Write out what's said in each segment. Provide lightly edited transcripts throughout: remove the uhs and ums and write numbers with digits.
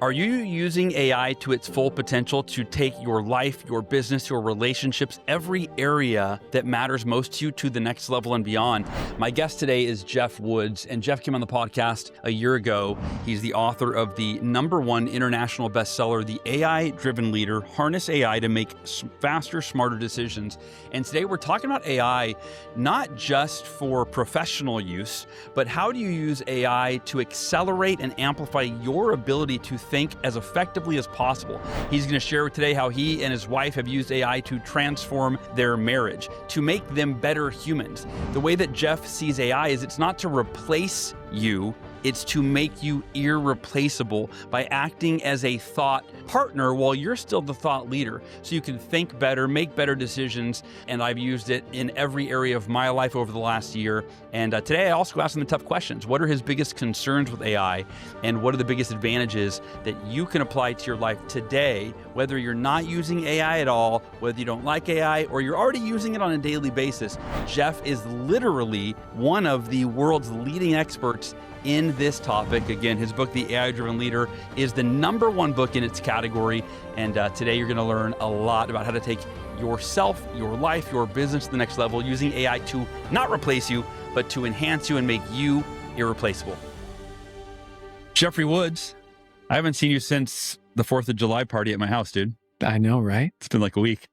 Are you using AI to its full potential to take your life, your business, your relationships, every area that matters most to you to the next level and beyond? My guest today is Geoff Woods, and Geoff came on the podcast a year ago. He's the author of the #1 international bestseller, The AI-Driven Leader, Harness AI to Make Faster, Smarter Decisions. And today we're talking about AI, not just for professional use, but how do you use AI to accelerate and amplify your ability to think as effectively as possible. He's going to share today how he and his wife have used AI to transform their marriage, to make them better humans. The way that Geoff sees AI is it's not to replace you, it's to make you irreplaceable by acting as a thought partner while you're still the thought leader. So you can think better, make better decisions, and I've used it in every area of my life over the last year. And today I also asked him the tough questions. What are his biggest concerns with AI? And what are the biggest advantages that you can apply to your life today, whether you're not using AI at all, whether you don't like AI, or you're already using it on a daily basis? Geoff is literally one of the world's leading experts in this topic. Again, his book, The AI-Driven Leader, is the #1 book in its category. And today you're going to learn a lot about how to take yourself, your life, your business to the next level using AI to not replace you, but to enhance you and make you irreplaceable. Geoffrey Woods, I haven't seen you since the 4th of July party at my house, dude. I know, right? It's been like a week.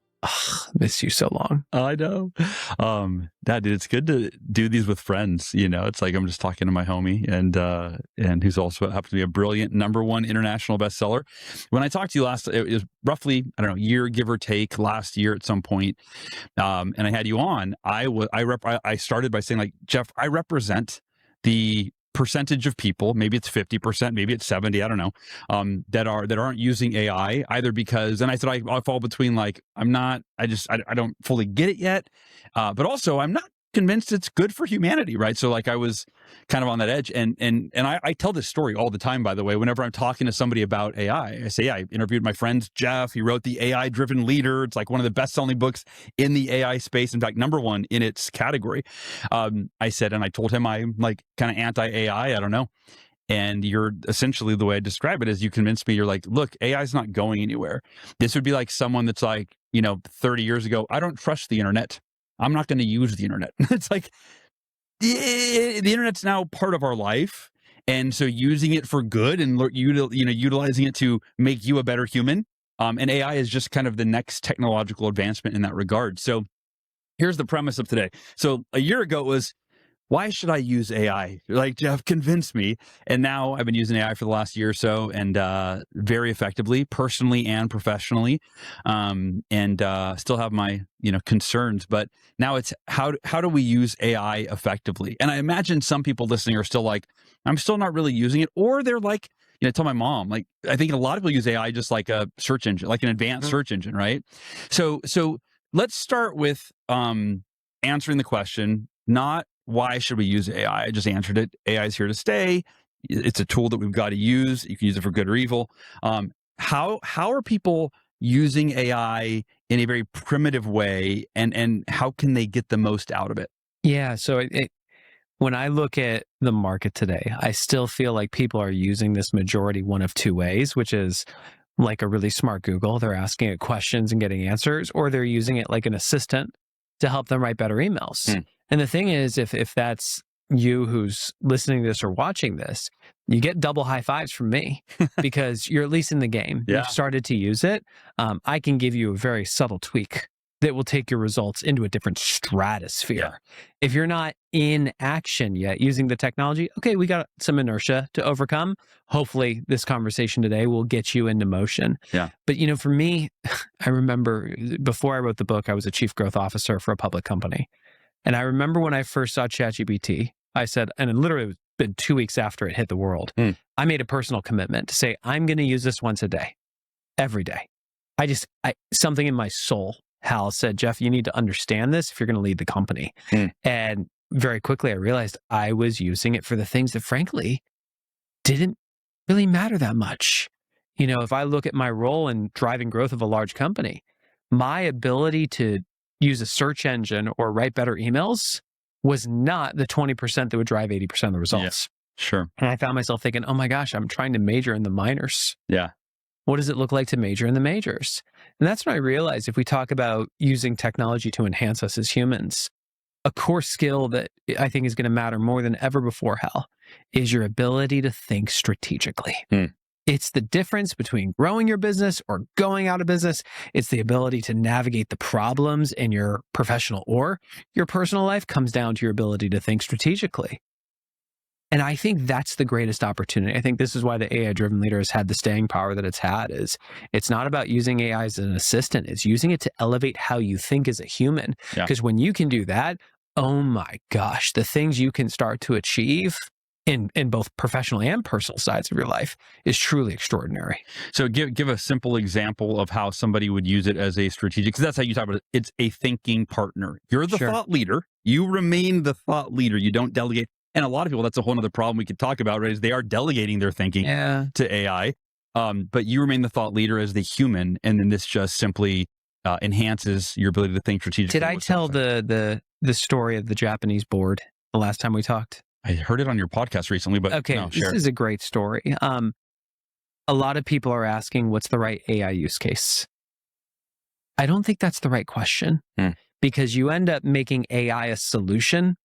Miss you so long. I know. Dude, it's good to do these with friends. You know, it's like I'm just talking to my homie and who's also happens to be a brilliant #1 international bestseller. When I talked to you last, it was roughly, I don't know, year, give or take, last year at some point. And I had you on. I started by saying, like, Geoff, I represent the percentage of people, maybe it's 50%, maybe it's 70, I don't know, that aren't using AI either because, and I said I fall between like, I don't fully get it yet, but also I'm not convinced it's good for humanity, right? So like I was kind of on that edge, and I tell this story all the time, by the way, whenever I'm talking to somebody about AI. I say, yeah, I interviewed my friend Geoff. He wrote The AI-Driven Leader. It's like one of the best-selling books in the AI space. In fact, #1 in its category. I said, and I told him I'm like kind of anti-AI. I don't know. And you're essentially, the way I describe it is, you convinced me. You're like, look, AI is not going anywhere. This would be like someone that's like, 30 years ago, I don't trust the internet. I'm not going to use the internet. It's like the internet's now part of our life. And so using it for good and utilizing it to make you a better human. And AI is just kind of the next technological advancement in that regard. So here's the premise of today. So a year ago it was, why should I use AI? Like, Geoff convinced me. And now I've been using AI for the last year or so, and very effectively, personally and professionally. Still have my, concerns, but now it's how do we use AI effectively? And I imagine some people listening are still like, I'm still not really using it. Or they're like, I tell my mom, like, I think a lot of people use AI just like a search engine, like an advanced search engine, right? So let's start with answering the question, not why should we use AI? I just answered it. AI is here to stay. It's a tool that we've got to use. You can use it for good or evil. How are people using AI in a very primitive way, and how can they get the most out of it? Yeah. So when I look at the market today, I still feel like people are using this majority one of two ways, which is like a really smart Google. They're asking it questions and getting answers, or they're using it like an assistant to help them write better emails. And the thing is, if that's you who's listening to this or watching this, you get double high fives from me because you're at least in the game. Yeah. You've started to use it. I can give you a very subtle tweak that will take your results into a different stratosphere. Yeah. If you're not in action yet using the technology, okay, we got some inertia to overcome. Hopefully this conversation today will get you into motion. Yeah. But for me, I remember before I wrote the book, I was a chief growth officer for a public company. And I remember when I first saw ChatGPT, I said, and it literally was been 2 weeks after it hit the world, I made a personal commitment to say, I'm going to use this once a day, every day. Something in my soul, Hal, said, Geoff, you need to understand this if you're going to lead the company. And very quickly I realized I was using it for the things that frankly didn't really matter that much. If I look at my role in driving growth of a large company, my ability to use a search engine or write better emails was not the 20% that would drive 80% of the results. Sure. And I found myself thinking, oh my gosh, I'm trying to major in the minors. Yeah. What does it look like to major in the majors? And that's when I realized if we talk about using technology to enhance us as humans, a core skill that I think is going to matter more than ever before, Hal, is your ability to think strategically. It's the difference between growing your business or going out of business. It's the ability to navigate the problems in your professional or your personal life comes down to your ability to think strategically. And I think that's the greatest opportunity. I think this is why the AI-driven leader has had the staying power that it's had. Is it's not about using AI as an assistant. It's using it to elevate how you think as a human. Because when you can do that, oh my gosh, the things you can start to achieve in both professional and personal sides of your life is truly extraordinary. So give a simple example of how somebody would use it as a strategic, because that's how you talk about it. It's a thinking partner. You're the thought leader. You remain the thought leader. You don't delegate. And a lot of people, that's a whole other problem we could talk about, right? Is they are delegating their thinking to AI. But you remain the thought leader as the human. And then this just simply enhances your ability to think strategically. Did I tell the story of the Japanese board the last time we talked? I heard it on your podcast recently, but okay, no, this is a great story. A lot of people are asking, what's the right AI use case? I don't think that's the right question because you end up making AI a solution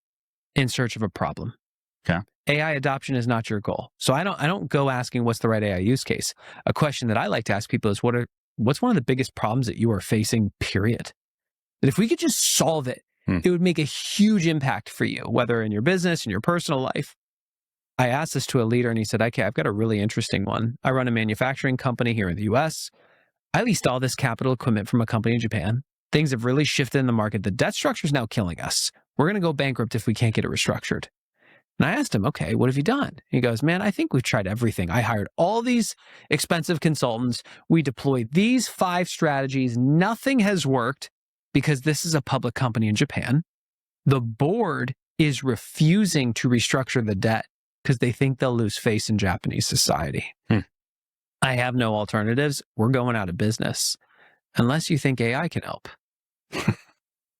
in search of a problem. Okay. AI adoption is not your goal. So I don't go asking what's the right AI use case. A question that I like to ask people is what's one of the biggest problems that you are facing, period? That if we could just solve it, it would make a huge impact for you, whether in your business, in your personal life. I asked this to a leader and he said, okay, I've got a really interesting one. I run a manufacturing company here in the US. I leased all this capital equipment from a company in Japan. Things have really shifted in the market. The debt structure is now killing us. We're going to go bankrupt if we can't get it restructured. And I asked him, okay, what have you done? He goes, man, I think we've tried everything. I hired all these expensive consultants. We deployed these 5 strategies. Nothing has worked because this is a public company in Japan. The board is refusing to restructure the debt because they think they'll lose face in Japanese society. I have no alternatives. We're going out of business unless you think AI can help.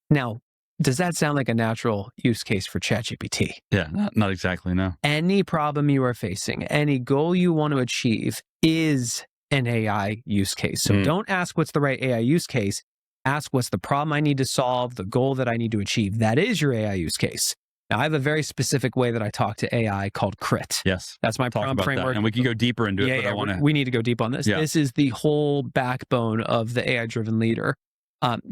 Now, does that sound like a natural use case for ChatGPT? Yeah, not exactly, no. Any problem you are facing, any goal you want to achieve is an AI use case. So don't ask what's the right AI use case. Ask what's the problem I need to solve, the goal that I need to achieve. That is your AI use case. Now, I have a very specific way that I talk to AI called CRIT. Yes. That's my prompt framework. And we can go deeper into it, but we need to go deep on this. This is the whole backbone of the AI-driven leader.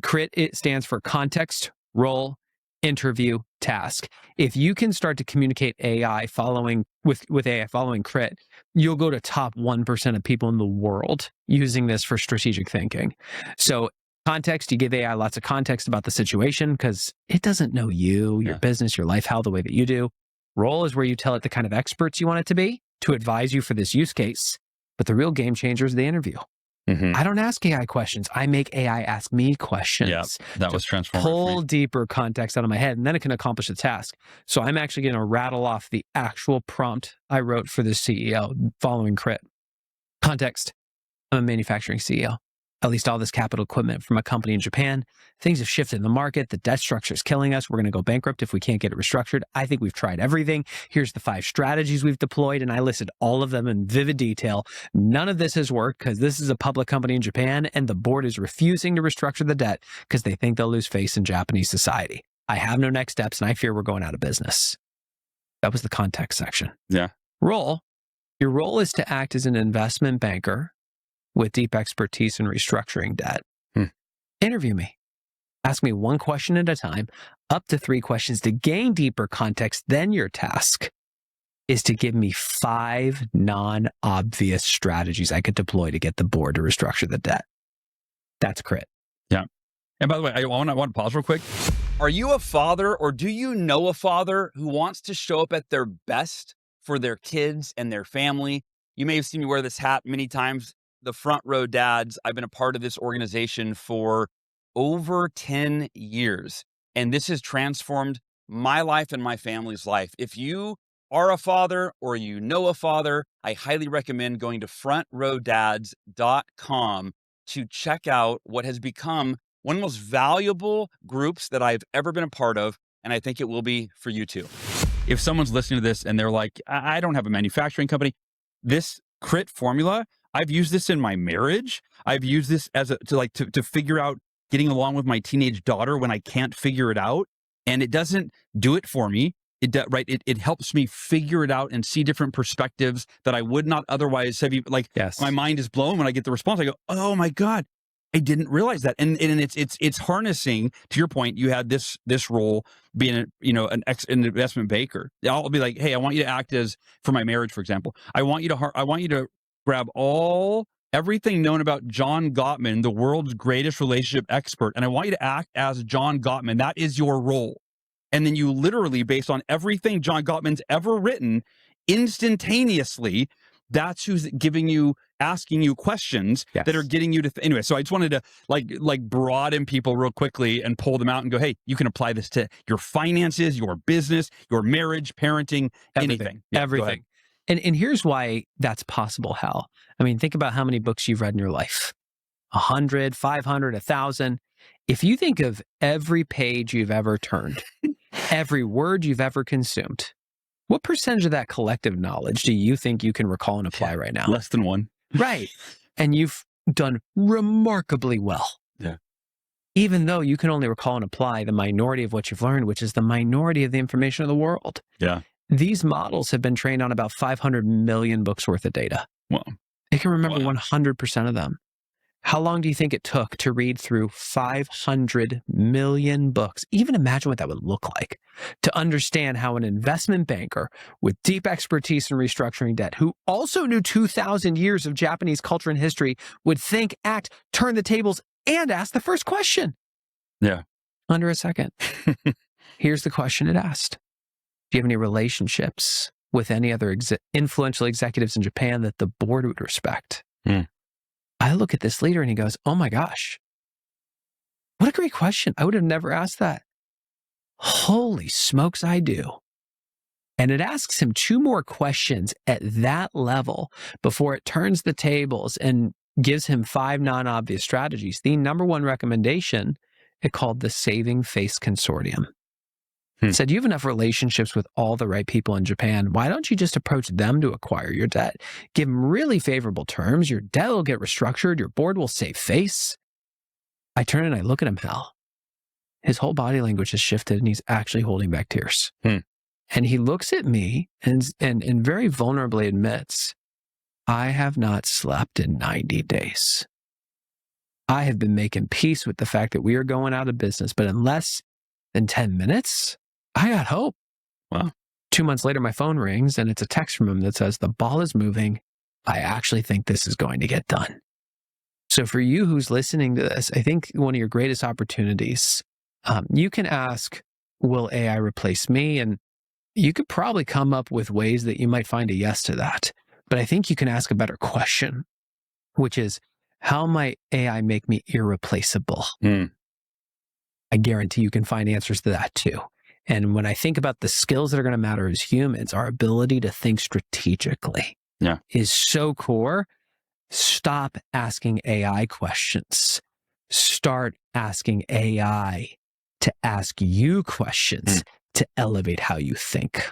CRIT, it stands for context, role, interview, task. If you can start to communicate AI following AI following CRIT, you'll go to top 1% of people in the world using this for strategic thinking. So context, you give AI lots of context about the situation because it doesn't know you, your business, your life, how the way that you do. Role is where you tell it the kind of experts you want it to be to advise you for this use case. But the real game changer is the interview. I don't ask AI questions. I make AI ask me questions. Yeah, that was transformative. Pull deeper context out of my head, and then it can accomplish the task. So I'm actually going to rattle off the actual prompt I wrote for the CEO following CRIT. Context. I'm a manufacturing CEO. I leased all this capital equipment from a company in Japan. Things have shifted in the market. The debt structure is killing us. We're going to go bankrupt if we can't get it restructured. I think we've tried everything. Here's the 5 strategies we've deployed, and I listed all of them in vivid detail. None of this has worked because this is a public company in Japan, and the board is refusing to restructure the debt because they think they'll lose face in Japanese society. I have no next steps, and I fear we're going out of business. That was the context section. Yeah. Role. Your role is to act as an investment banker with deep expertise in restructuring debt. Interview me. Ask me 1 question at a time, up to 3 questions to gain deeper context. Then your task is to give me 5 non-obvious strategies I could deploy to get the board to restructure the debt. That's CRIT. Yeah. And by the way, I want to pause real quick. Are you a father or do you know a father who wants to show up at their best for their kids and their family? You may have seen me wear this hat many times. The Front Row Dads. I've been a part of this organization for over 10 years, and this has transformed my life and my family's life. If you are a father or you know a father, I highly recommend going to frontrowdads.com to check out what has become one of the most valuable groups that I've ever been a part of, and I think it will be for you too. if someone's listening to this and they're like, I don't have a manufacturing company, this CRIT formula, I've used this in my marriage. I've used this as to figure out getting along with my teenage daughter when I can't figure it out. And it doesn't do it for me. It helps me figure it out and see different perspectives that I would not otherwise have. Yes. My mind is blown when I get the response. I go, oh my God, I didn't realize that. And it's harnessing, to your point. You had this role being an investment banker. I'll be like, hey, I want you to act as, for my marriage, for example, I want you to grab everything known about John Gottman, the world's greatest relationship expert, and I want you to act as John Gottman. That is your role. And then you literally, based on everything John Gottman's ever written, instantaneously, that's who's asking you questions that are getting you to anyway. So I just wanted to like broaden people real quickly and pull them out and go, hey, you can apply this to your finances, your business, your marriage, parenting, anything. Yeah, everything. And here's why that's possible, Hal. I mean, think about how many books you've read in your life. 100, 500, 1,000. If you think of every page you've ever turned, every word you've ever consumed, what percentage of that collective knowledge do you think you can recall and apply right now? Less than 1. Right. And you've done remarkably well. Yeah. Even though you can only recall and apply the minority of what you've learned, which is the minority of the information of the world. Yeah. These models have been trained on about 500 million books worth of data. Wow. They can remember 100% of them. How long do you think it took to read through 500 million books? Even imagine what that would look like to understand how an investment banker with deep expertise in restructuring debt, who also knew 2,000 years of Japanese culture and history, would think, act, turn the tables, and ask the first question. Yeah. Under a second. Here's the question it asked. Do you have any relationships with any other influential executives in Japan that the board would respect? I look at this leader and he goes, oh my gosh, what a great question. I would have never asked that. Holy smokes, I do. And it asks him 2 more questions at that level before it turns the tables and gives him 5 non-obvious strategies. The number 1 recommendation, it called the Saving Face Consortium. It said, you have enough relationships with all the right people in Japan. Why don't you just approach them to acquire your debt? Give them really favorable terms. Your debt will get restructured. Your board will save face. I turn and I look at him, Hal. His whole body language has shifted and he's actually holding back tears. And he looks at me and very vulnerably admits, I have not slept in 90 days. I have been making peace with the fact that we are going out of business, but in less than 10 minutes, I got hope. Wow. 2 months later, my phone rings and it's a text from him that says, the ball is moving. I actually think this is going to get done. So for you who's listening to this, I think one of your greatest opportunities, you can ask, will AI replace me? And you could probably come up with ways that you might find a yes to that. But I think you can ask a better question, which is, how might AI make me irreplaceable? I guarantee you can find answers to that too. And when I think about the skills that are going to matter as humans, our ability to think strategically is so core. Stop asking AI questions. Start asking AI to ask you questions to elevate how you think.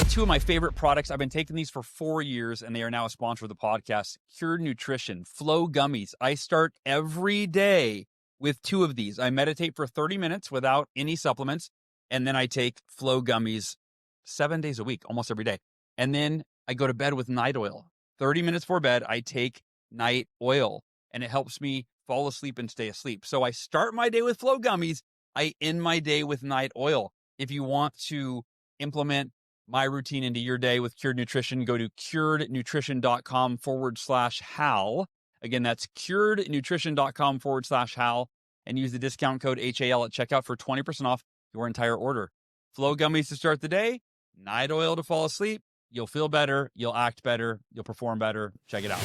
2 of my favorite products. I've been taking these for 4 years, and they are now a sponsor of the podcast. Cured Nutrition, Flow Gummies. I start every day with 2 of these. I meditate for 30 minutes without any supplements, and then I take Flow Gummies 7 days a week, almost every day. And then I go to bed with night oil. 30 minutes before bed, I take night oil, and it helps me fall asleep and stay asleep. So I start my day with Flow Gummies. I end my day with night oil. If you want to implement my routine into your day with Cured Nutrition, go to curednutrition.com/Hal. Again, that's curednutrition.com/Hal, and use the discount code HAL at checkout for 20% off your entire order. Flow Gummies to start the day, night oil to fall asleep. You'll feel better. You'll act better. You'll perform better. Check it out.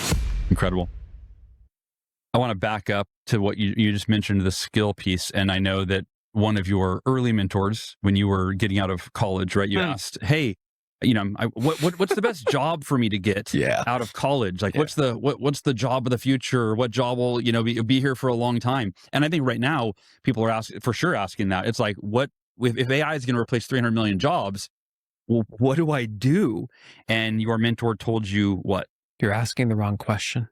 Incredible. I want to back up to what you just mentioned, the skill piece. And I know that one of your early mentors, when you were getting out of college, right? You asked, hey, what's the best job for me to get out of college? Like, what's the job of the future? What job will, be here for a long time? And I think right now people are asking that. It's like, what if AI is going to replace 300 million jobs? well, what do I do? And your mentor told you what? You're asking the wrong question.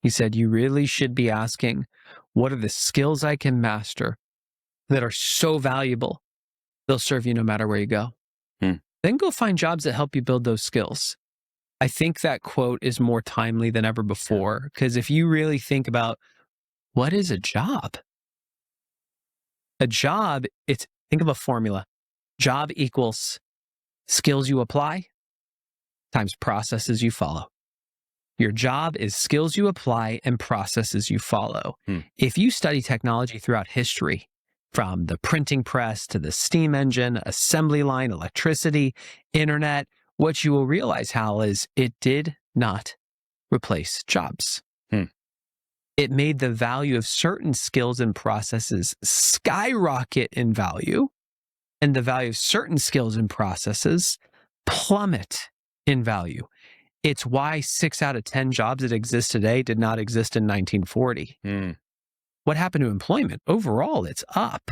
He said, you really should be asking, what are the skills I can master that are so valuable, they'll serve you no matter where you go? Then go find jobs that help you build those skills. I think that quote is more timely than ever before, because if you really think about what is a job? A job, think of a formula. Job equals skills you apply times processes you follow. Your job is skills you apply and processes you follow. If you study technology throughout history, from the printing press to the steam engine, assembly line, electricity, internet, what you will realize, Hal, is it did not replace jobs. It made the value of certain skills and processes skyrocket in value, and the value of certain skills and processes plummet in value. It's why 6 out of 10 jobs that exist today did not exist in 1940. What happened to employment? Overall, it's up.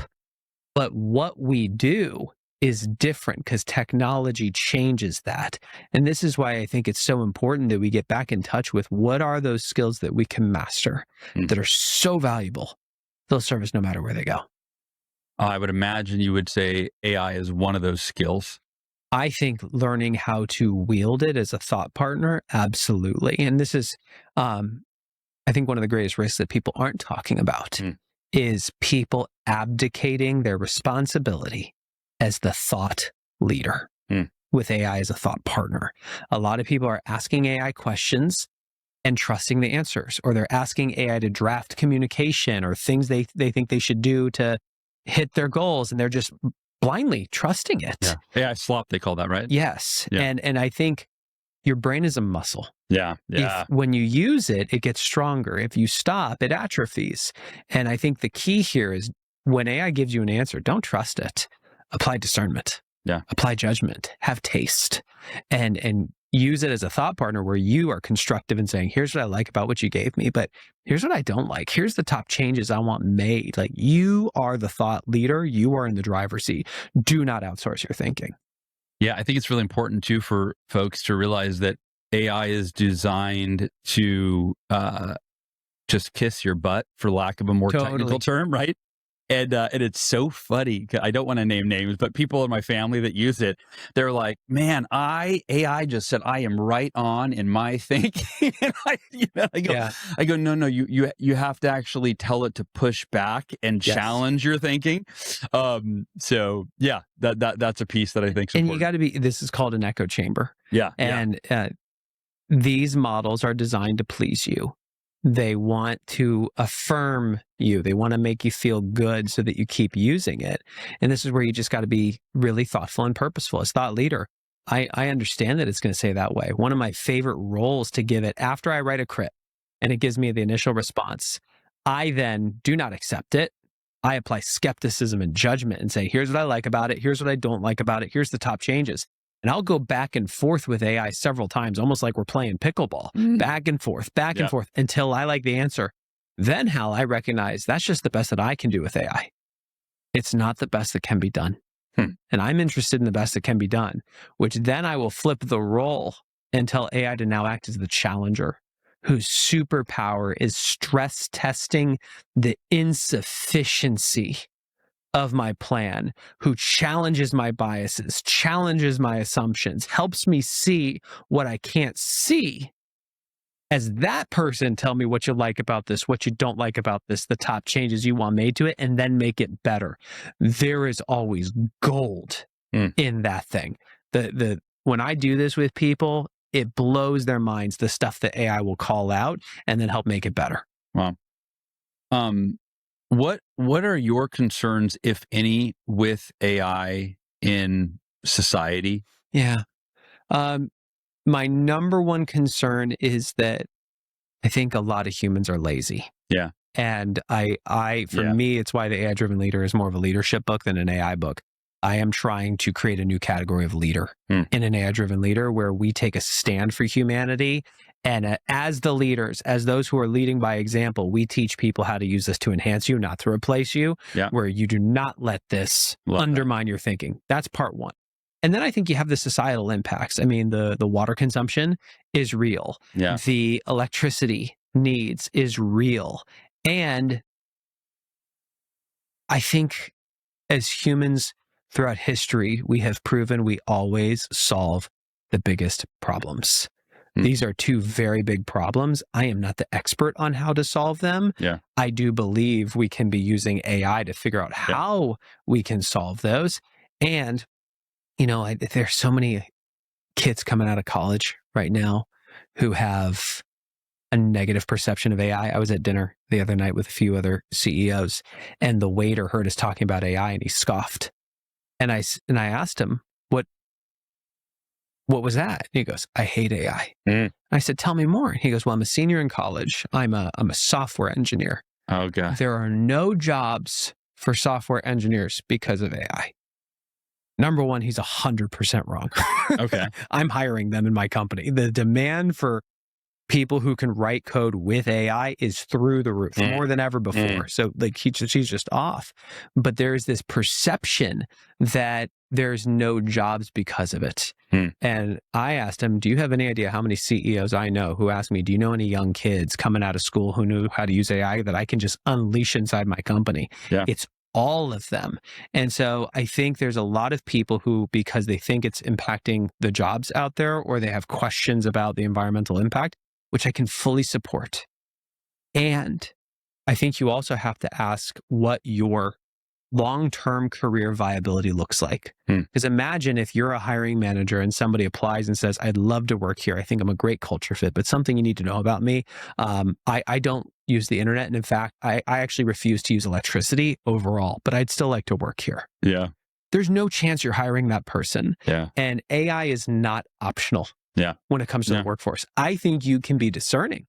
But what we do is different because technology changes that. And this is why I think it's so important that we get back in touch with what are those skills that we can master that are so valuable. They'll serve us no matter where they go. I would imagine you would say AI is one of those skills. I think learning how to wield it as a thought partner, absolutely. And this is, I think, one of the greatest risks that people aren't talking about is people abdicating their responsibility as the thought leader with AI as a thought partner. A lot of people are asking AI questions and trusting the answers, or they're asking AI to draft communication or things they think they should do to hit their goals, and they're just blindly trusting it. Yeah. AI slop, they call that, right? Yes. Yeah. And I think your brain is a muscle. Yeah. When you use it, it gets stronger. If you stop, it atrophies. And I think the key here is when AI gives you an answer, don't trust it. Apply discernment. Yeah. Apply judgment. Have taste. And use it as a thought partner where you are constructive and saying, here's what I like about what you gave me, but here's what I don't like. Here's the top changes I want made. Like, you are the thought leader. You are in the driver's seat. Do not outsource your thinking. Yeah, I think it's really important too for folks to realize that AI is designed to just kiss your butt, for lack of a more technical term, right? And it's so funny. I don't want to name names, but people in my family that use it, they're like, "Man, AI just said I am right on in my thinking." And I go, no, you have to actually tell it to push back and challenge your thinking. So yeah, that's a piece that I think is important. And you got to be. This is called an echo chamber. Yeah, and these models are designed to please you. They want to affirm you. They want to make you feel good so that you keep using it. And this is where you just got to be really thoughtful and purposeful. As thought leader, I understand that it's going to say that way. One of my favorite roles to give it after I write a crit and it gives me the initial response, I then do not accept it. I apply skepticism and judgment and say, here's what I like about it. Here's what I don't like about it. Here's the top changes. And I'll go back and forth with AI several times, almost like we're playing pickleball, back and forth until I like the answer. Then, Hal, I recognize that's just the best that I can do with AI. It's not the best that can be done. And I'm interested in the best that can be done, which then I will flip the role and tell AI to now act as the challenger, whose superpower is stress testing the insufficiency of my plan, who challenges my biases, challenges my assumptions, helps me see what I can't see. As that person, tell me what you like about this, what you don't like about this, the top changes you want made to it, and then make it better. There is always gold in that thing. When I do this with people, it blows their minds, the stuff that AI will call out and then help make it better. Wow. What are your concerns, if any, with AI in society? Yeah. My number one concern is that I think a lot of humans are lazy. Yeah. And for me, it's why the AI-driven leader is more of a leadership book than an AI book. I am trying to create a new category of leader in an AI-driven leader where we take a stand for humanity. And as the leaders, as those who are leading by example, we teach people how to use this to enhance you, not to replace you, where you do not let this undermine your thinking. That's part one. And then I think you have the societal impacts. I mean, the water consumption is real. Yeah. The electricity needs is real. And I think as humans throughout history, we have proven we always solve the biggest problems. These are two very big problems. I am not the expert on how to solve them. Yeah. I do believe we can be using AI to figure out how we can solve those. And, there's so many kids coming out of college right now who have a negative perception of AI. I was at dinner the other night with a few other CEOs, and the waiter heard us talking about AI and he scoffed. And I asked him, what was that? He goes, I hate AI. I said, tell me more. He goes, well, I'm a senior in college. I'm a software engineer. Oh, God. There are no jobs for software engineers because of AI. Number one, he's 100% wrong. Okay. I'm hiring them in my company. The demand for people who can write code with AI is through the roof, more than ever before. So she's just off. But there's this perception that there's no jobs because of it. And I asked him, do you have any idea how many CEOs I know who ask me, do you know any young kids coming out of school who knew how to use AI that I can just unleash inside my company? Yeah. It's all of them. And so I think there's a lot of people who, because they think it's impacting the jobs out there, or they have questions about the environmental impact, which I can fully support. And I think you also have to ask what your long-term career viability looks like. Because imagine if you're a hiring manager and somebody applies and says, I'd love to work here. I think I'm a great culture fit, but something you need to know about me, I don't use the internet. And in fact, I actually refuse to use electricity overall, but I'd still like to work here. Yeah. There's no chance you're hiring that person. Yeah. And AI is not optional. Yeah. When it comes to the workforce. I think you can be discerning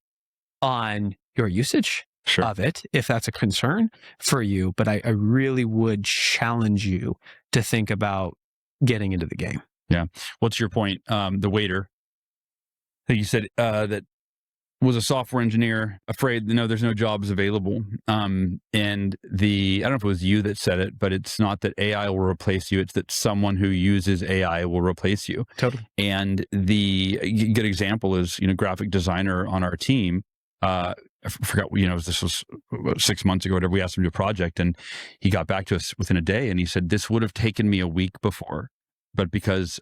on your usage of it, if that's a concern for you. But I really would challenge you to think about getting into the game. Yeah. What's your point? The waiter, I think you said that was a software engineer, afraid, there's no jobs available. And I don't know if it was you that said it, but it's not that AI will replace you. It's that someone who uses AI will replace you. Totally. And the good example is, graphic designer on our team. I forgot, this was 6 months ago, whatever. We asked him to do a project and he got back to us within a day. And he said, this would have taken me a week before, but because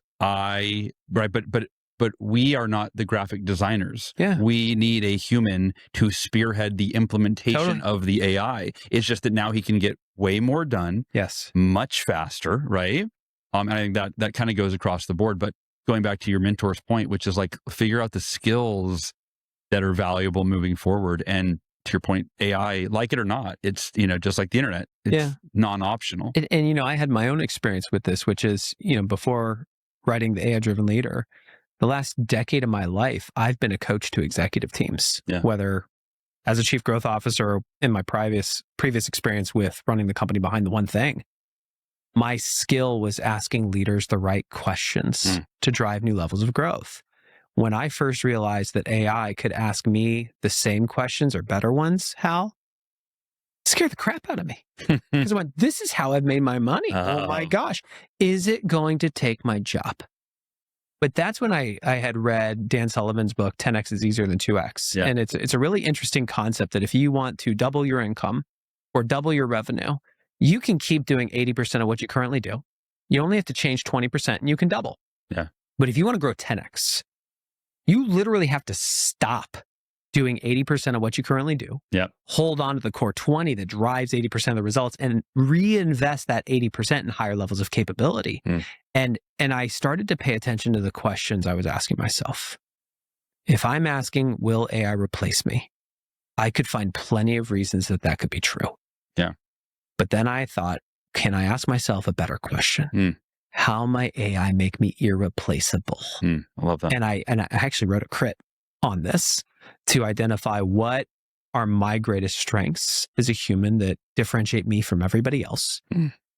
but we are not the graphic designers. Yeah. We need a human to spearhead the implementation of the AI. It's just that now he can get way more done. Yes. Much faster, right? And I think that kind of goes across the board. But going back to your mentor's point, which is like, figure out the skills that are valuable moving forward. And to your point, AI, like it or not, it's, just like the internet, it's non-optional. And I had my own experience with this, which is, before writing the AI-driven leader, the last decade of my life, I've been a coach to executive teams, whether as a chief growth officer or in my previous experience with running the company behind the one thing. My skill was asking leaders the right questions to drive new levels of growth. When I first realized that AI could ask me the same questions or better ones, Hal, it scared the crap out of me. Because I went, this is how I've made my money. Oh my gosh. Is it going to take my job? But that's when I had read Dan Sullivan's book, 10X is easier than 2X. Yeah. And it's a really interesting concept that if you want to double your income or double your revenue, you can keep doing 80% of what you currently do. You only have to change 20% and you can double. Yeah. But if you want to grow 10X, you literally have to stop doing 80% of what you currently do. Yeah. Hold on to the core 20 that drives 80% of the results and reinvest that 80% in higher levels of capability. And I started to pay attention to the questions I was asking myself. If I'm asking, will AI replace me? I could find plenty of reasons that could be true. Yeah. But then I thought, can I ask myself a better question? How might AI make me irreplaceable? I love that. And I actually wrote a crit on this to identify what are my greatest strengths as a human that differentiate me from everybody else.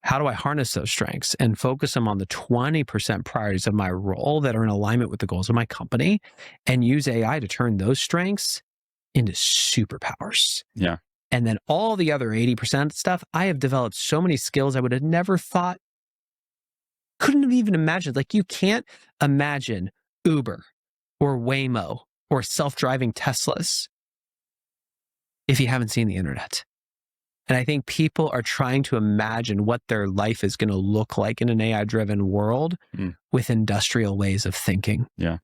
How do I harness those strengths and focus them on the 20% priorities of my role that are in alignment with the goals of my company, and use AI to turn those strengths into superpowers? Yeah. And then all the other 80% stuff, I have developed so many skills I would have never thought couldn't have even imagined. Like, you can't imagine Uber or Waymo or self-driving Teslas if you haven't seen the internet. And I think people are trying to imagine what their life is going to look like in an AI-driven world with industrial ways of thinking. Yeah.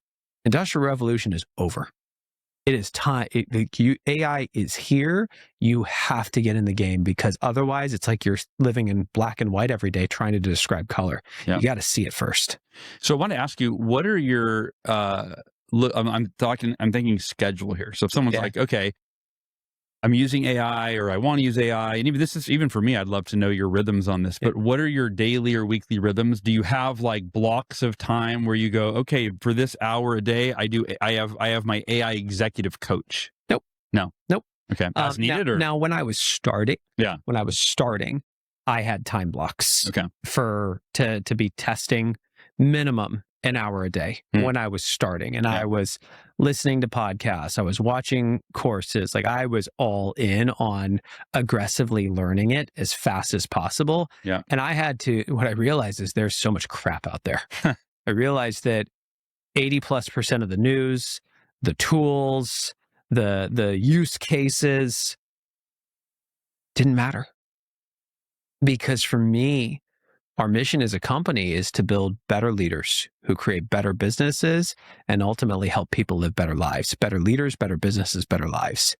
Industrial revolution is over. It is time. AI is here. You have to get in the game, because otherwise it's like you're living in black and white every day trying to describe color. Yeah. You got to see it first. So I want to ask you, what are your, I'm thinking schedule here. So if someone's like, okay, I'm using AI, or I want to use AI, and even for me, I'd love to know your rhythms on this, but what are your daily or weekly rhythms? Do you have like blocks of time where you go, okay, for this hour a day, I have my AI executive coach? Nope. Okay. As needed? Now, when I was starting, Yeah. I had time blocks Okay. to be testing minimum an hour a day when I was starting, and I was listening to podcasts, I was watching courses, like I was all in on aggressively learning it as fast as possible. Yeah. And what I realized is there's so much crap out there. I realized that 80+% of the news, the tools, the use cases didn't matter. Because for me, our mission as a company is to build better leaders who create better businesses and ultimately help people live better lives. Better leaders, better businesses, better lives.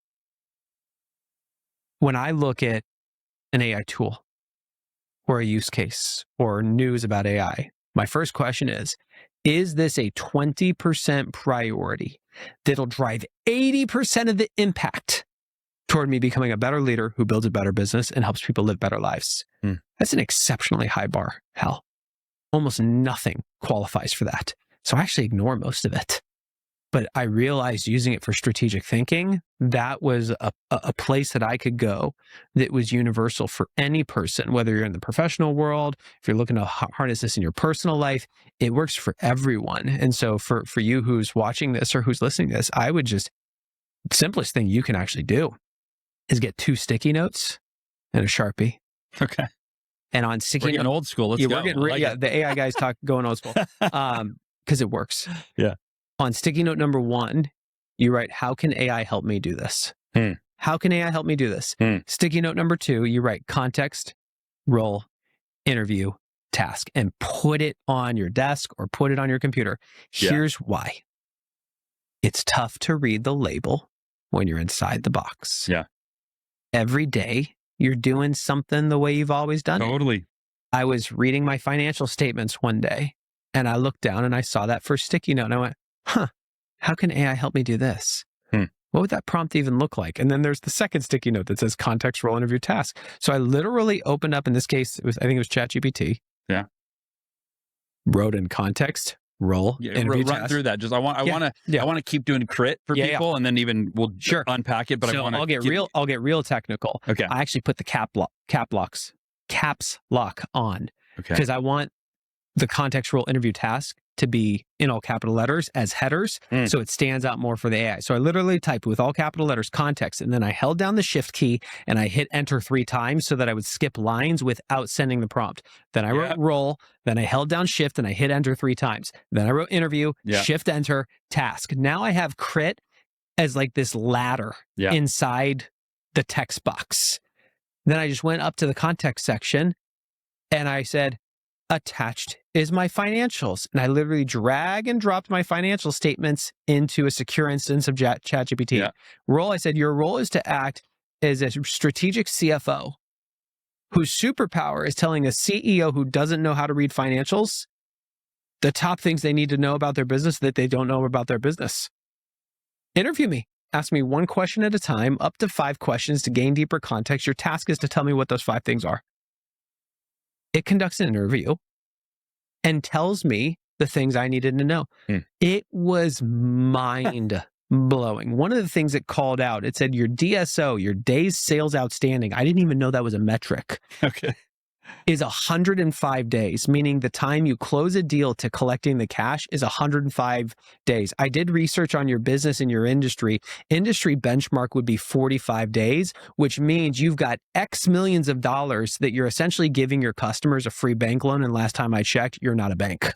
When I look at an AI tool or a use case or news about AI, my first question is this a 20% priority that'll drive 80% of the impact toward me becoming a better leader who builds a better business and helps people live better lives? That's an exceptionally high bar, Hal. Almost nothing qualifies for that. So I actually ignore most of it. But I realized using it for strategic thinking, that was a place that I could go that was universal for any person, whether you're in the professional world, if you're looking to harness this in your personal life, it works for everyone. And so for you who's watching this or who's listening to this, I would the simplest thing you can actually do is get 2 sticky notes and a Sharpie. Okay. And on sticky We're getting old school. Let's go. The AI guys going old school because it works. Yeah. On sticky note number 1, you write, how can AI help me do this? How can AI help me do this? Sticky note number 2, you write context, role, interview, task, and put it on your desk or put it on your computer. Here's why. It's tough to read the label when you're inside the box. Yeah. Every day, you're doing something the way you've always done it. Totally. I was reading my financial statements one day, and I looked down and I saw that first sticky note, and I went, how can AI help me do this? What would that prompt even look like? And then there's the second sticky note that says context, role, interview, task. So I literally opened up, in this case, I think it was ChatGPT. Yeah. Wrote in context, role, interview, run task. through that. Just I want to keep doing crit for people, and then even we'll unpack it. But so I want to I'll get real technical. Okay. I actually put the caps lock on. Okay. Because I want the context, role, interview, task to be in all capital letters as headers, so it stands out more for the AI. So I literally typed with all capital letters context, and then I held down the shift key and I hit enter 3 times so that I would skip lines without sending the prompt. Then I wrote role, then I held down shift and I hit enter 3 times. Then I wrote interview, shift enter, task. Now I have crit as like this ladder inside the text box. Then I just went up to the context section and I said, attached is my financials. And I literally drag and dropped my financial statements into a secure instance of ChatGPT. Yeah. Role, I said, your role is to act as a strategic CFO whose superpower is telling a CEO who doesn't know how to read financials the top things they need to know about their business that they don't know about their business. Interview me. Ask me 1 question at a time, up to 5 questions to gain deeper context. Your task is to tell me what those 5 things are. It conducts an interview and tells me the things I needed to know. It was mind-blowing. One of the things it called out, it said your DSO, your days sales outstanding. I didn't even know that was a metric. Okay. is 105 days, meaning the time you close a deal to collecting the cash is 105 days. I did research on your business and your industry. Industry benchmark would be 45 days, which means you've got X millions of dollars that you're essentially giving your customers a free bank loan. And last time I checked, you're not a bank.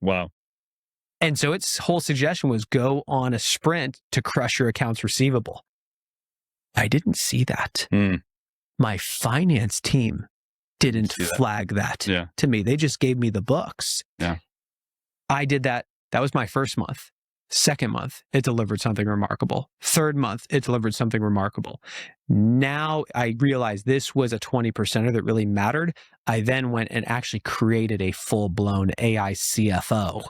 Wow. And so its whole suggestion was go on a sprint to crush your accounts receivable. I didn't see that. My finance team didn't flag that to me. They just gave me the books. Yeah. I did that. That was my first month. Second month, it delivered something remarkable. Third month, it delivered something remarkable. Now I realized this was a 20%er that really mattered. I then went and actually created a full-blown AI CFO.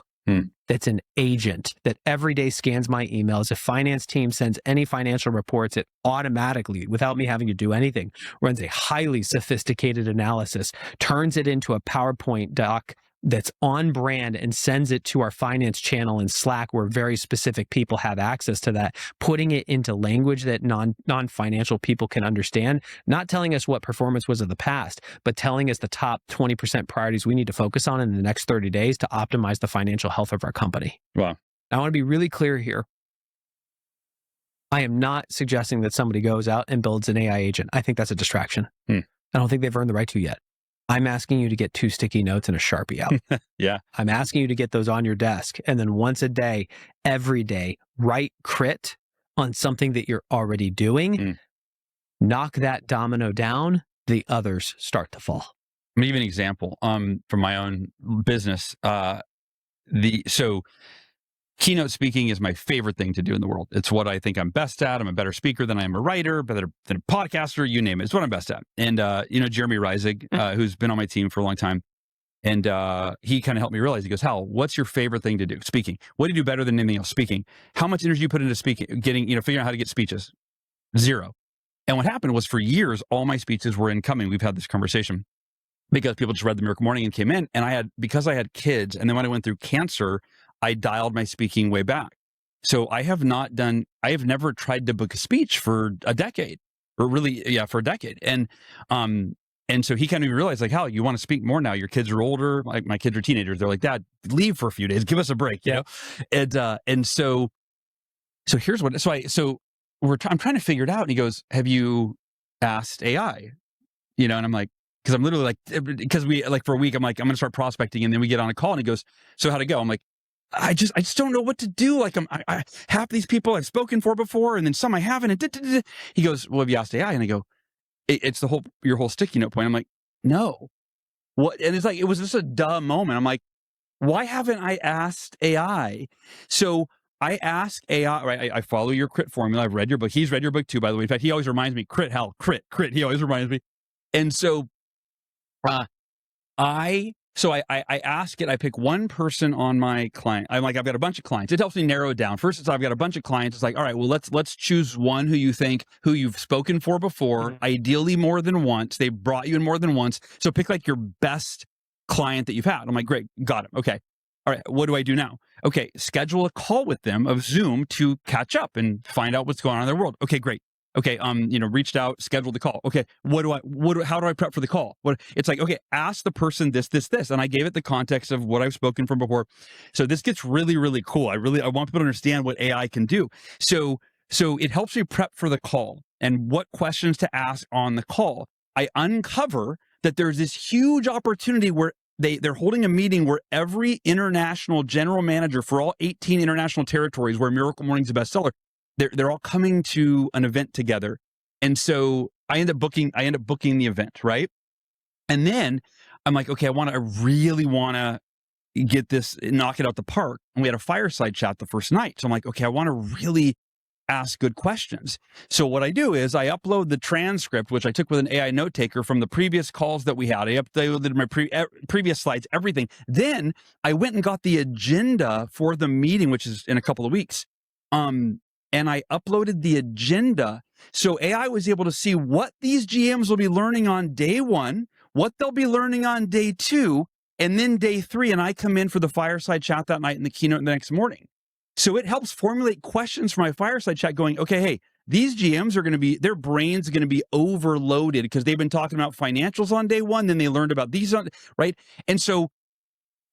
That's an agent that every day scans my emails. If finance team sends any financial reports, it automatically, without me having to do anything, runs a highly sophisticated analysis, turns it into a PowerPoint doc that's on brand and sends it to our finance channel in Slack where very specific people have access to that, putting it into language that non-financial people can understand, not telling us what performance was of the past, but telling us the top 20% priorities we need to focus on in the next 30 days to optimize the financial health of our company. Wow. I want to be really clear here. I am not suggesting that somebody goes out and builds an AI agent. I think that's a distraction. I don't think they've earned the right to yet. I'm asking you to get 2 sticky notes and a Sharpie out. Yeah. I'm asking you to get those on your desk. And then once a day, every day, write crit on something that you're already doing. Knock that domino down. The others start to fall. I'm going to give you an example from my own business. So keynote speaking is my favorite thing to do in the world. It's what I think I'm best at. I'm a better speaker than I am a writer, better than a podcaster, you name it. It's what I'm best at. And, Jeremy Reisig, who's been on my team for a long time, and he kind of helped me realize, he goes, Hal, what's your favorite thing to do? Speaking. What do you do better than anything else? Speaking. How much energy you put into speaking, figuring out how to get speeches? 0. And what happened was for years, all my speeches were incoming. We've had this conversation because people just read the Miracle Morning and came in. And because I had kids, and then when I went through cancer, I dialed my speaking way back. So I have never tried to book a speech for a decade, or really, for a decade. And so he kind of realized, like, Hal, you want to speak more now. Your kids are older. Like, my kids are teenagers. They're like, Dad, leave for a few days. Give us a break, you know? And so here's what, I'm trying to figure it out. And he goes, have you asked AI? And I'm like, because I'm literally like, because we, like, for a week, I'm like, I'm going to start prospecting. And then we get on a call and he goes, so how'd it go? I'm like, I just don't know what to do. Like, I half these people I've spoken for before, and then some I haven't. And he goes, well, have you asked AI? And I go, it's your whole sticky note point. I'm like, no. What? And it's like, it was just a dumb moment. I'm like, why haven't I asked AI? So I ask AI, right? I follow your crit formula. I've read your book. He's read your book too, by the way. In fact, he always reminds me, crit, Hal, crit. He always reminds me. And so I ask it, I pick one person on my client. I'm like, I've got a bunch of clients. It helps me narrow it down. First, I've got a bunch of clients. It's like, all right, well, let's choose one who you've spoken for before, ideally more than once. They brought you in more than once. So pick like your best client that you've had. I'm like, great, got him. Okay. All right, what do I do now? Okay, schedule a call with them of Zoom to catch up and find out what's going on in their world. Okay, great. Okay, reached out, scheduled the call. Okay, how do I prep for the call? It's like, okay, ask the person this. And I gave it the context of what I've spoken from before. So this gets really, really cool. I want people to understand what AI can do. So it helps me prep for the call and what questions to ask on the call. I uncover that there's this huge opportunity where they're holding a meeting where every international general manager for all 18 international territories where Miracle Morning's a bestseller, they're all coming to an event together. And so I end up booking the event, right? And then I'm like, okay, I really want to get this, knock it out the park. And we had a fireside chat the first night. So I'm like, okay, I want to really ask good questions. So what I do is I upload the transcript, which I took with an AI note taker from the previous calls that we had. I uploaded my previous slides, everything. Then I went and got the agenda for the meeting, which is in a couple of weeks. And I uploaded the agenda. So AI was able to see what these GMs will be learning on day 1, what they'll be learning on day 2, and then day 3. And I come in for the fireside chat that night and the keynote the next morning. So it helps formulate questions for my fireside chat going, okay, hey, these GMs are going to be, their brains are going to be overloaded because they've been talking about financials on day one. Then they learned about these, right? And so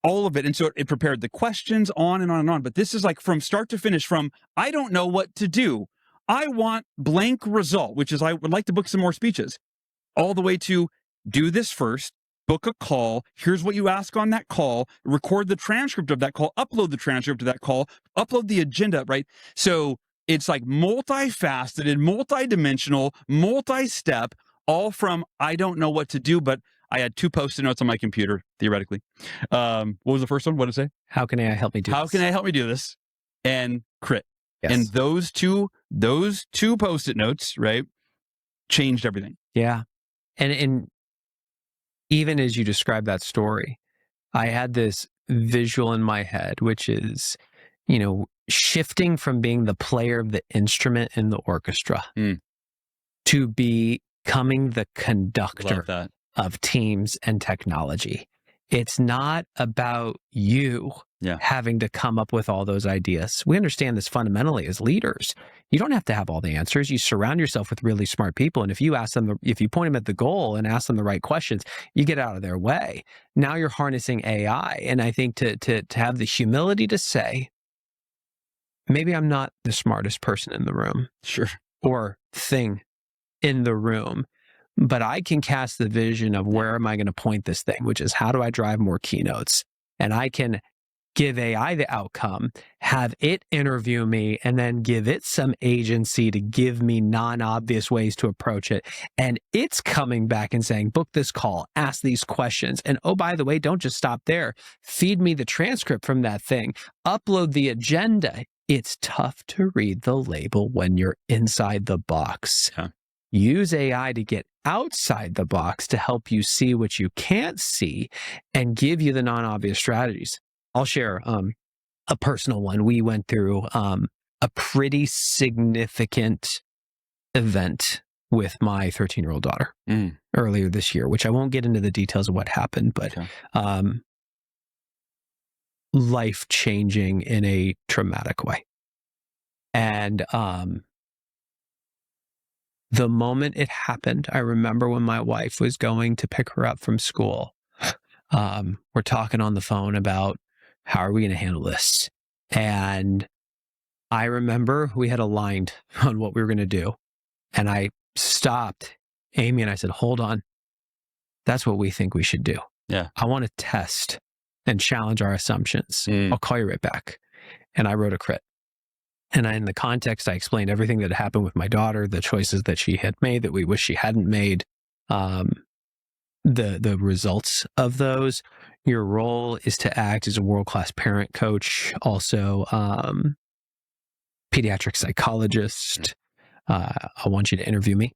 all of it. And so it prepared the questions on and on and on. But this is like from start to finish, from I don't know what to do. I want blank result, which is I would like to book some more speeches, all the way to do this first, book a call. Here's what you ask on that call, record the transcript of that call, upload the transcript of that call, upload the agenda, right? So it's like multifaceted, multidimensional, multi-step, all from I don't know what to do, but I had 2 Post-it notes on my computer, theoretically. What was the first one? What did it say? How can AI help me do this? How can AI help me do this? And crit. Yes. And those two Post-it notes, right, changed everything. Yeah. And even as you describe that story, I had this visual in my head, which is, shifting from being the player of the instrument in the orchestra to becoming the conductor of teams and technology. It's not about you having to come up with all those ideas. We understand this fundamentally as leaders. You don't have to have all the answers. You surround yourself with really smart people. And if you if you point them at the goal and ask them the right questions, you get out of their way. Now you're harnessing AI. And I think to have the humility to say, maybe I'm not the smartest person in the room. Sure. Or thing in the room, but I can cast the vision of where am I going to point this thing, which is how do I drive more keynotes? And I can give AI the outcome, have it interview me, and then give it some agency to give me non-obvious ways to approach it. And it's coming back and saying, book this call, ask these questions. And oh, by the way, don't just stop there. Feed me the transcript from that thing, upload the agenda. It's tough to read the label when you're inside the box. Yeah. Use AI to get outside the box to help you see what you can't see and give you the non-obvious strategies. I'll share a personal one. We went through a pretty significant event with my 13-year-old daughter earlier this year, which I won't get into the details of what happened, but life-changing in a traumatic way. And the moment it happened, I remember when my wife was going to pick her up from school, we're talking on the phone about how are we going to handle this? And I remember we had aligned on what we were going to do. And I stopped Amy and I said, hold on. That's what we think we should do. Yeah. I want to test and challenge our assumptions. I'll call you right back. And I wrote a crit. And in the context, I explained everything that had happened with my daughter, the choices that she had made that we wish she hadn't made, the results of those. Your role is to act as a world-class parent coach, also pediatric psychologist. I want you to interview me.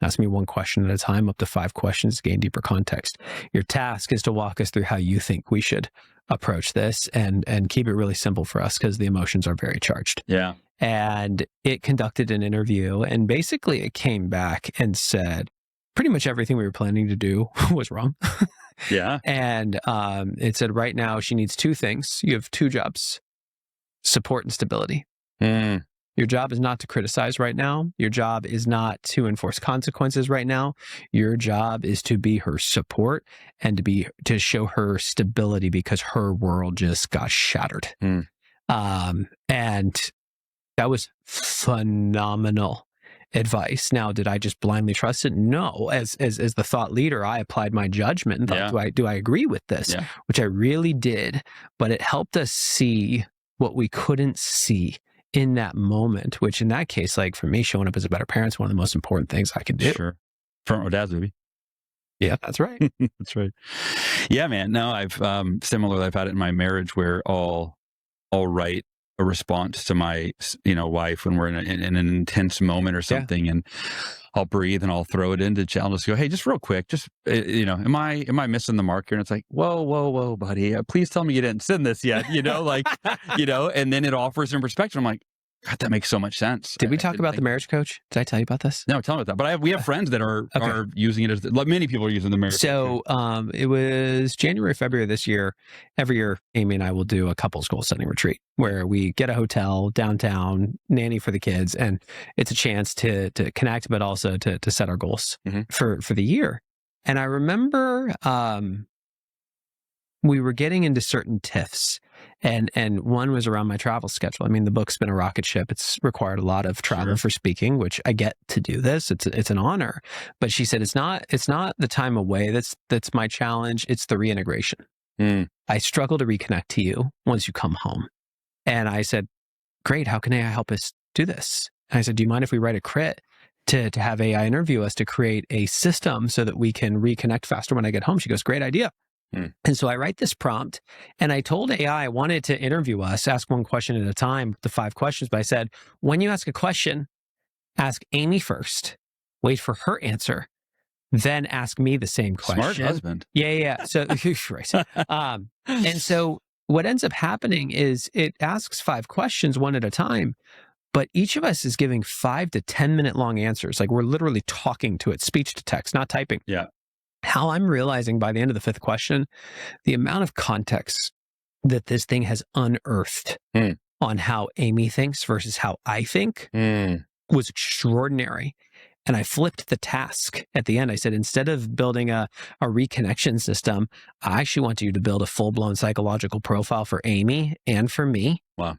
Ask me one question at a time, up to 5 questions to gain deeper context. Your task is to walk us through how you think we should approach this and keep it really simple for us because the emotions are very charged. Yeah. And it conducted an interview and basically it came back and said pretty much everything we were planning to do was wrong. Yeah. And it said right now she needs 2 things. You have 2 jobs, support and stability. Your job is not to criticize right now. Your job is not to enforce consequences right now. Your job is to be her support and to show her stability because her world just got shattered. And that was phenomenal advice. Now, did I just blindly trust it? No. As the thought leader, I applied my judgment and thought, do I agree with this? Yeah. Which I really did. But it helped us see what we couldn't see in that moment, which in that case, like for me, showing up as a better parent is one of the most important things I can do. Sure. Front row dads, baby. Yeah, that's right. That's right. Yeah, man. No, I've similarly, I've had it in my marriage where I'll write a response to my, wife when we're in an intense moment or something, and I'll breathe and I'll throw it into chat. I'll just go, hey, just real quick, just am I missing the mark here? And it's like, whoa, buddy, please tell me you didn't send this yet. And then it offers some perspective. I'm like, God, that makes so much sense. Did we I talk didn't about think- the marriage coach? Did I tell you about this? No, tell me about that. But we have friends that are using it as, like, many people are using the marriage. So it was January, February this year. Every year, Amy and I will do a couples goal setting retreat where we get a hotel downtown, nanny for the kids, and it's a chance to connect, but also to set our goals for the year. And I remember we were getting into certain tiffs, and one was around my travel schedule. I mean, the book's been a rocket ship. It's required a lot of travel for speaking, which I get to do this. It's an honor. But she said, it's not the time away that's my challenge. It's the reintegration. I struggle to reconnect to you once you come home. And I said, great, how can AI help us do this? And I said, do you mind if we write a crit to have AI interview us to create a system so that we can reconnect faster when I get home? She goes, great idea. And so I write this prompt, and I told AI I wanted to interview us, ask one question at a time, the 5 questions. But I said, when you ask a question, ask Amy first, wait for her answer, then ask me the same question. Smart husband. Yeah. So, right. And so what ends up happening is it asks 5 questions one at a time, but each of us is giving 5 to 10 minute long answers. Like, we're literally talking to it, speech to text, not typing. Yeah. How I'm realizing by the end of the 5th question, the amount of context that this thing has unearthed on how Amy thinks versus how I think was extraordinary. And I flipped the task at the end. I said, instead of building a reconnection system, I actually want you to build a full-blown psychological profile for Amy and for me. Wow.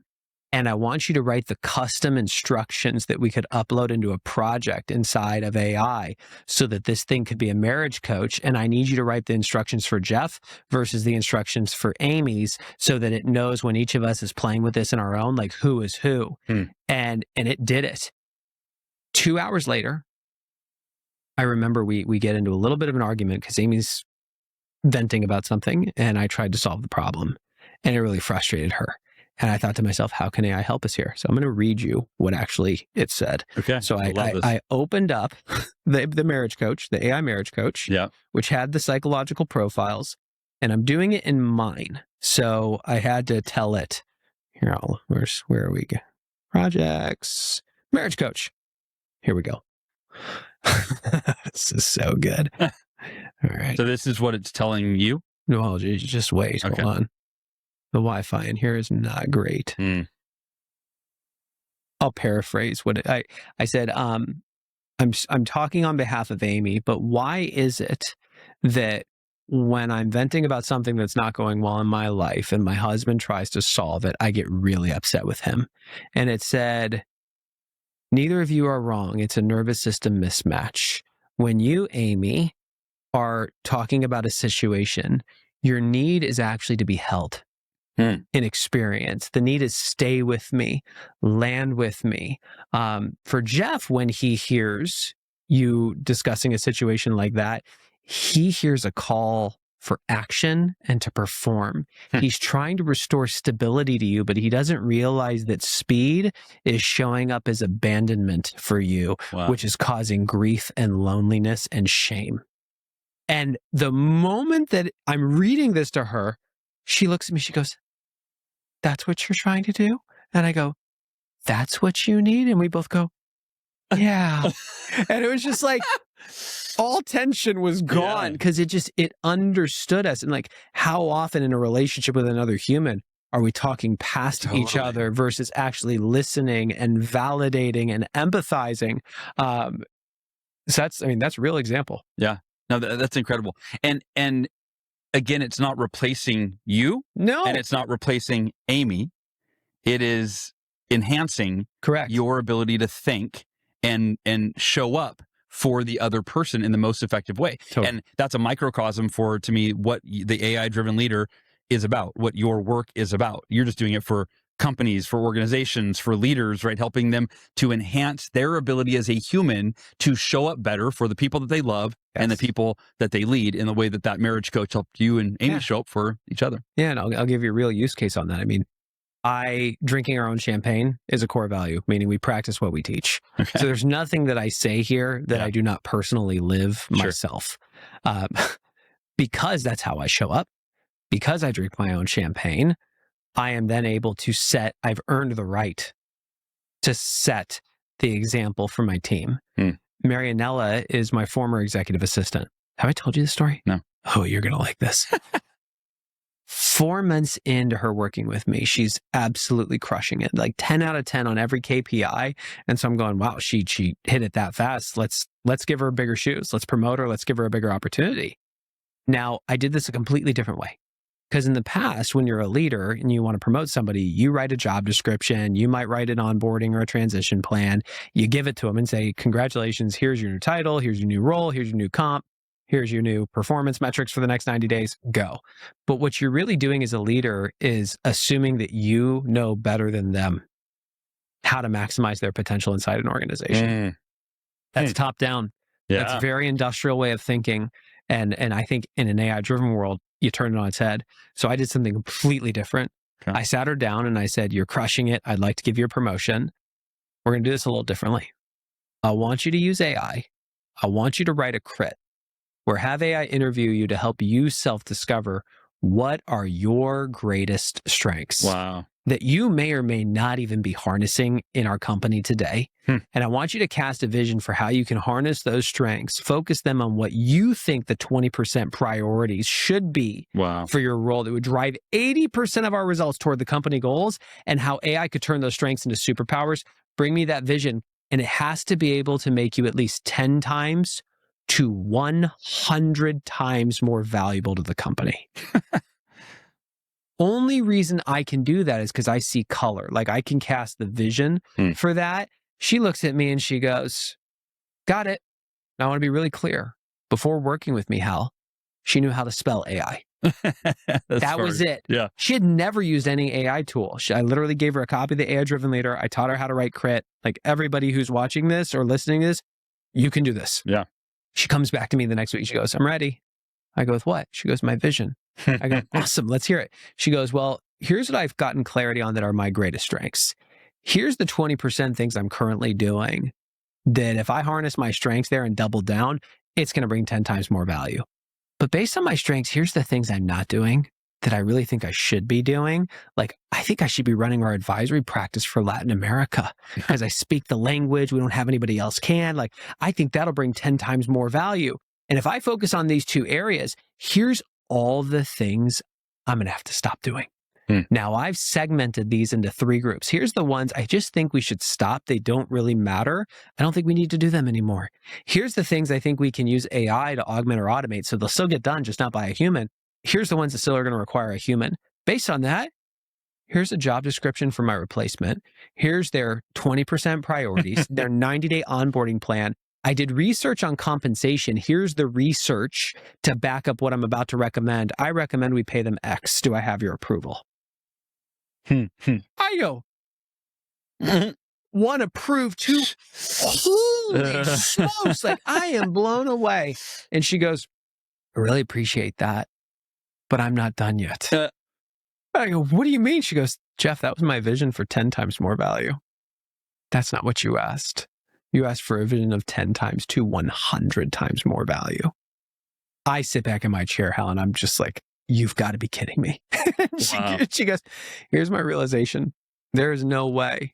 And I want you to write the custom instructions that we could upload into a project inside of AI so that this thing could be a marriage coach. And I need you to write the instructions for Geoff versus the instructions for Amy's so that it knows when each of us is playing with this in our own, like, who is who. And it did it. 2 hours later, I remember we get into a little bit of an argument because Amy's venting about something and I tried to solve the problem, and it really frustrated her. And I thought to myself, how can AI help us here? So I'm going to read you what actually it said. Okay. So I opened up the marriage coach, the AI marriage coach, which had the psychological profiles, and I'm doing it in mine. So I had to tell it, here, where are we? Projects, marriage coach. Here we go. This is so good. All right. So this is what it's telling you? No, just wait. Okay. Hold on. The Wi-Fi in here is not great. I'll paraphrase what I said. I'm talking on behalf of Amy, but why is it that when I'm venting about something that's not going well in my life and my husband tries to solve it, I get really upset with him? And it said, neither of you are wrong. It's a nervous system mismatch. When you, Amy, are talking about a situation, your need is actually to be held. In experience. The need is stay with me, land with me. For Geoff, when he hears you discussing a situation like that, he hears a call for action and to perform. He's trying to restore stability to you, but he doesn't realize that speed is showing up as abandonment for you, which is causing grief and loneliness and shame. And the moment that I'm reading this to her, she looks at me, she goes, that's what you're trying to do? And I go, that's what you need? And we both go, yeah. And it was just like, all tension was gone because it understood us. And like, how often in a relationship with another human are we talking past each other versus actually listening and validating and empathizing? So that's a real example. Yeah. No, that's incredible. And again, it's not replacing you. No. And it's not replacing Amy. It is enhancing your ability to think and show up for the other person in the most effective way. Totally. And that's a microcosm for, to me, what the AI-driven leader is about, what your work is about. You're just doing it for companies, for organizations, for leaders, right? Helping them to enhance their ability as a human to show up better for the people that they love and the people that they lead, in the way that marriage coach helped you and Amy show up for each other. Yeah, and I'll give you a real use case on that. I mean, drinking our own champagne is a core value, meaning we practice what we teach. Okay. So there's nothing that I say here that I do not personally live myself. Because that's how I show up. Because I drink my own champagne, I am then able to I've earned the right to set the example for my team. Marianella is my former executive assistant. Have I told you this story? No. Oh, you're going to like this. 4 months into her working with me, she's absolutely crushing it, like 10 out of 10 on every KPI. And so I'm going, wow, she hit it that fast. Let's give her bigger shoes. Let's promote her. Let's give her a bigger opportunity. Now, I did this a completely different way. Because in the past, when you're a leader and you want to promote somebody, you write a job description, you might write an onboarding or a transition plan, you give it to them and say, congratulations, here's your new title, here's your new role, here's your new comp, here's your new performance metrics for the next 90 days, go. But what you're really doing as a leader is assuming that you know better than them how to maximize their potential inside an organization. That's top down. Yeah. That's a very industrial way of thinking. And I think in an AI-driven world, you turn it on its head. So I did something completely different. Okay. I sat her down and I said, you're crushing it. I'd like to give you a promotion. We're going to do this a little differently. I want you to use AI. I want you to write a crit or have AI interview you to help you self-discover what are your greatest strengths. Wow. That you may or may not even be harnessing in our company today. And I want you to cast a vision for how you can harness those strengths, focus them on what you think the 20% priorities should be for your role that would drive 80% of our results toward the company goals, and how AI could turn those strengths into superpowers. Bring me that vision. And it has to be able to make you at least 10 times to 100 times more valuable to the company. Only reason I can do that is because I see color. Like I can cast the vision for that. She looks at me and she goes, got it. Now I want to be really clear. Before working with me, Hal, she knew how to spell AI. That was it. Yeah. She had never used any AI tool. I literally gave her a copy of the AI-driven leader. I taught her how to write crit. Like everybody who's watching this or listening to this, you can do this. Yeah. She comes back to me the next week. She goes, I'm ready. I go, with what? She goes, my vision. I go, awesome. Let's hear it. She goes, well, here's what I've gotten clarity on that are my greatest strengths. Here's the 20% things I'm currently doing that if I harness my strengths there and double down, it's going to bring 10 times more value. But based on my strengths, here's the things I'm not doing that I really think I should be doing. Like, I think I should be running our advisory practice for Latin America because I speak the language. We don't have anybody else can. Like, I think that'll bring 10 times more value. And if I focus on these two areas, here's all the things I'm going to have to stop doing. Now, I've segmented these into 3 groups. Here's the ones I just think we should stop. They don't really matter. I don't think we need to do them anymore. Here's the things I think we can use AI to augment or automate, so they'll still get done, just not by a human. Here's the ones that still are going to require a human. Based on that, here's a job description for my replacement. Here's their 20% priorities, their 90-day onboarding plan. I did research on compensation. Here's the research to back up what I'm about to recommend. I recommend we pay them X. Do I have your approval? I go, 1 approved, 2, holy smokes, like I am blown away. And she goes, I really appreciate that, but I'm not done yet. I go, what do you mean? She goes, Geoff, that was my vision for 10 times more value. That's not what you asked. You asked for a vision of 10 times to 100 times more value. I sit back in my chair, Helen, I'm just like, you've got to be kidding me. She goes, here's my realization. There is no way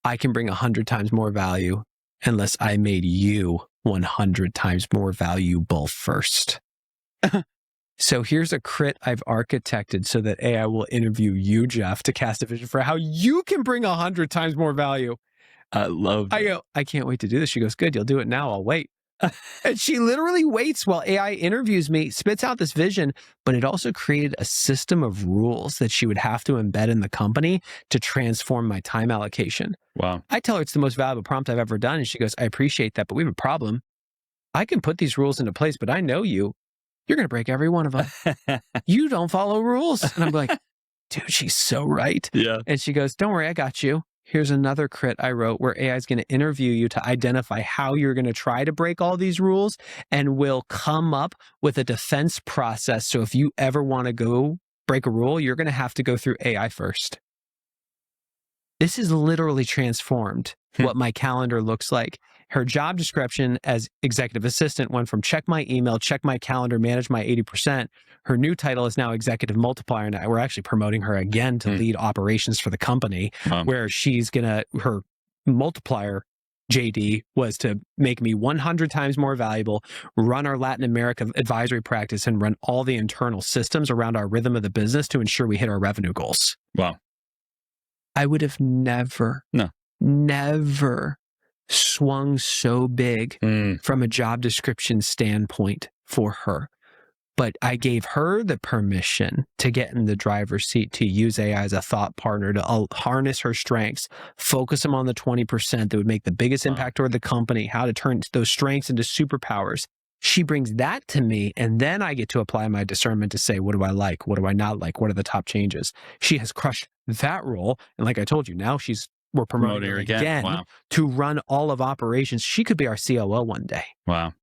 I can bring 100 times more value unless I made you 100 times more valuable first. So here's a crit I've architected so that AI will interview you, Geoff, to cast a vision for how you can bring 100 times more value. I love that. I go, I can't wait to do this. She goes, good, you'll do it now. I'll wait. And she literally waits while AI interviews me, spits out this vision, but it also created a system of rules that she would have to embed in the company to transform my time allocation. Wow. I tell her it's the most valuable prompt I've ever done. And she goes, I appreciate that, but we have a problem. I can put these rules into place, but I know you. You're going to break every one of them. You don't follow rules. And I'm like, dude, she's so right. Yeah. And she goes, don't worry, I got you. Here's another crit I wrote where AI is going to interview you to identify how you're going to try to break all these rules and will come up with a defense process. So if you ever want to go break a rule, you're going to have to go through AI first. This has literally transformed what my calendar looks like. Her job description as executive assistant went from check my email, check my calendar, manage my 80%. Her new title is now executive multiplier. Now we're actually promoting her again to lead operations for the company, where she's her multiplier JD was to make me 100 times more valuable, run our Latin America advisory practice, and run all the internal systems around our rhythm of the business to ensure we hit our revenue goals. Wow. I would have never swung so big from a job description standpoint for her. But I gave her the permission to get in the driver's seat, to use AI as a thought partner, to harness her strengths, focus them on the 20% that would make the biggest impact toward the company, how to turn those strengths into superpowers. She brings that to me, and then I get to apply my discernment to say, what do I like? What do I not like? What are the top changes? She has crushed that role. And like I told you, now we're promoting her again to run all of operations. She could be our COO one day. Wow.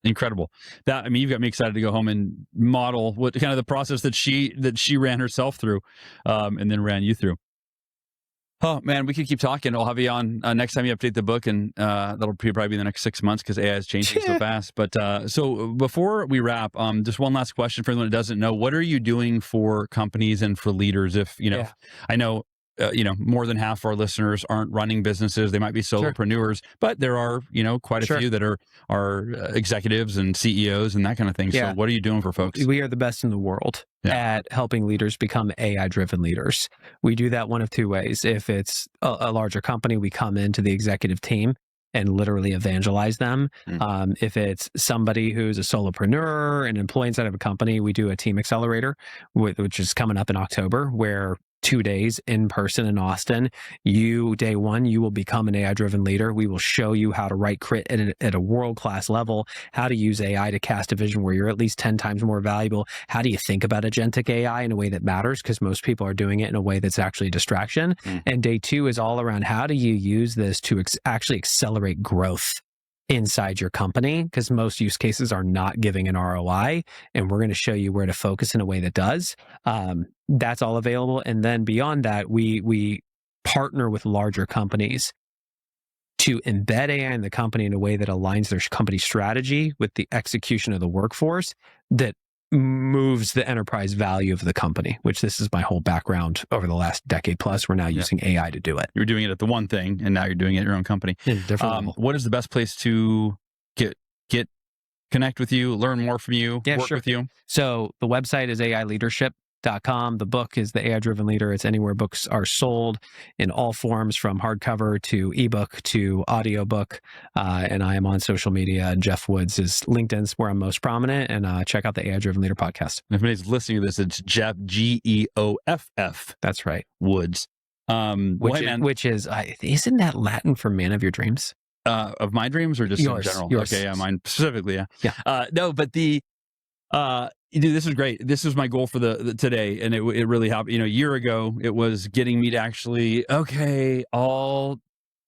Incredible. You've got me excited to go home and model what kind of the process that she ran herself through, and then ran you through. Oh man, we could keep talking. I'll have you on next time you update the book, and that'll probably be in the next 6 months because AI is changing so fast. But so before we wrap, just one last question for anyone that doesn't know: what are you doing for companies and for leaders? If I know. More than half of our listeners aren't running businesses. They might be solopreneurs, but there are, quite a few that are executives and CEOs and that kind of thing. So what are you doing for folks? We are the best in the world at helping leaders become AI-driven leaders. We do that one of two ways. If it's a larger company, we come into the executive team and literally evangelize them. If it's somebody who's a solopreneur, an employee inside of a company, we do a team accelerator, which is coming up in October, where 2 days in person in Austin. Day one, you will become an AI-driven leader. We will show you how to write crit at a world-class level, how to use AI to cast a vision where you're at least 10 times more valuable. How do you think about agentic AI in a way that matters? Because most people are doing it in a way that's actually a distraction. And day two is all around how do you use this to actually accelerate growth inside your company, because most use cases are not giving an ROI, and we're going to show you where to focus in a way that does. That's all available. And then beyond that, we partner with larger companies to embed AI in the company in a way that aligns their company strategy with the execution of the workforce that moves the enterprise value of the company, which this is my whole background over the last decade plus. We're now using AI to do it. You were doing it at the one thing, and now you're doing it at your own company. What is the best place to connect with you, learn more from you, work with you? So the website is aileadership.com. The book is The AI-Driven Leader. It's anywhere books are sold in all forms, from hardcover to ebook to audiobook. And I am on social media. Geoff Woods is LinkedIn's where I'm most prominent. And check out the AI-Driven Leader podcast. If anybody's listening to this, it's Geoff, Geoff. That's right. Woods. Which is, isn't that Latin for man of your dreams? Of my dreams, or just in general? Yours. Okay, yeah, mine specifically, yeah. No, but dude, this is great. This is my goal for the today, and it really helped. A year ago, it was getting me to actually, I'll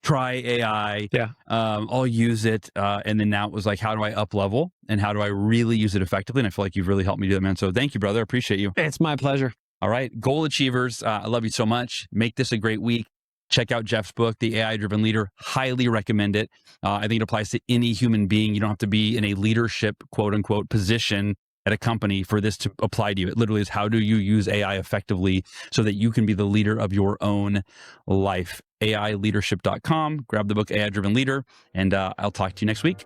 try AI. I'll use it, and then now it was like, how do I up level, and how do I really use it effectively? And I feel like you've really helped me do that, man. So thank you, brother. I appreciate you. It's my pleasure. All right, goal achievers. I love you so much. Make this a great week. Check out Geoff's book, The AI-Driven Leader. Highly recommend it. I think it applies to any human being. You don't have to be in a leadership, quote unquote, position at a company for this to apply to you. It literally is, how do you use AI effectively so that you can be the leader of your own life? AIleadership.com. Grab the book AI-Driven Leader, and I'll talk to you next week.